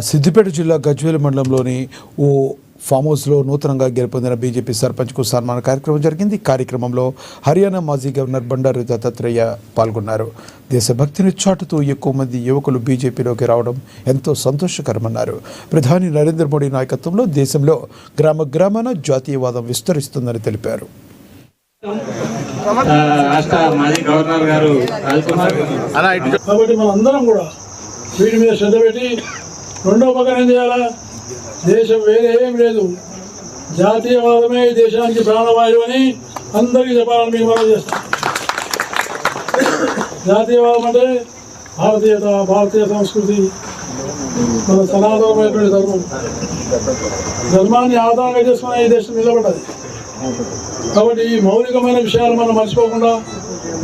సిద్దిపేట జిల్లా గజ్వేల్ మండలంలోని ఓ ఫామ్ హౌస్లో నూతనంగా గెలుపొందిన బీజేపీ సర్పంచ్కు సన్మాన కార్యక్రమం జరిగింది. కార్యక్రమంలో హర్యానా మాజీ గవర్నర్ బండారు దత్తాత్రేయ పాల్గొన్నారు. దేశభక్తిని చాటుతూ ఎక్కువ మంది యువకులు బీజేపీలోకి రావడం ఎంతో సంతోషకరమన్నారు. ప్రధాని నరేంద్ర మోడీ నాయకత్వంలో దేశంలో గ్రామ గ్రామాన జాతీయవాదం విస్తరిస్తుందని తెలిపారు. కాబట్టి మనందరం కూడా వీటి మీద శ్రద్ధ పెట్టి రెండో పక్కన ఏం చేయాలా, దేశం వేరే ఏం లేదు, జాతీయవాదమే దేశానికి ప్రాణవాయువు అని అందరికీ చెప్పాలని మీకు మనం చేస్తాం. జాతీయవాదం అంటే భారతీయత, భారతీయ సంస్కృతి, మన సనాతనమైనటువంటి ధర్మాన్ని ఆధారంగా చేసుకుని ఈ దేశం నిలబడ్డది. కాబట్టి ఈ మౌలికమైన విషయాలు మనం మర్చిపోకుండా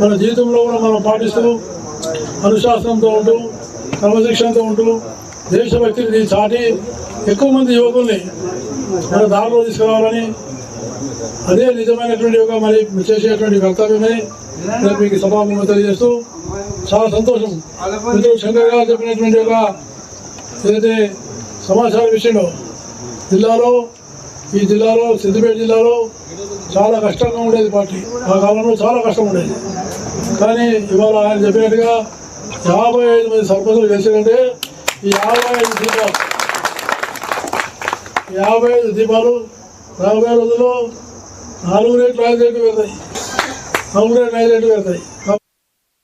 మన జీవితంలో కూడా మనం పాటిస్తూ అనుశాసనంతో ఉంటూ క్రమశిక్షణతో ఉంటూ దేశభక్తిని చాటి ఎక్కువ మంది యువకుల్ని మన దారిలో తీసుకురావాలని, అదే నిజమైనటువంటి ఒక మరి చేసేటువంటి కర్తవ్యమని మీకు సభాముఖంగా తెలియజేస్తూ చాలా సంతోషం. మిత్రుడు శంకర్ గారు చెప్పినటువంటి ఒక ఏదైతే సమాచార విషయంలో ఈ జిల్లాలో సిద్దిపేట జిల్లాలో చాలా కష్టంగా ఉండేది పార్టీ. ఆ కాలంలో చాలా కష్టం ఉండేది. కానీ ఇవాళ ఆయన చెప్పినట్టుగా 55 మంది సర్పంచులు చేశారంటే ఈ 55 దీపాలు రాబోయే రోజుల్లో 4 రేట్లు 5 రేట్లు పెడతాయి.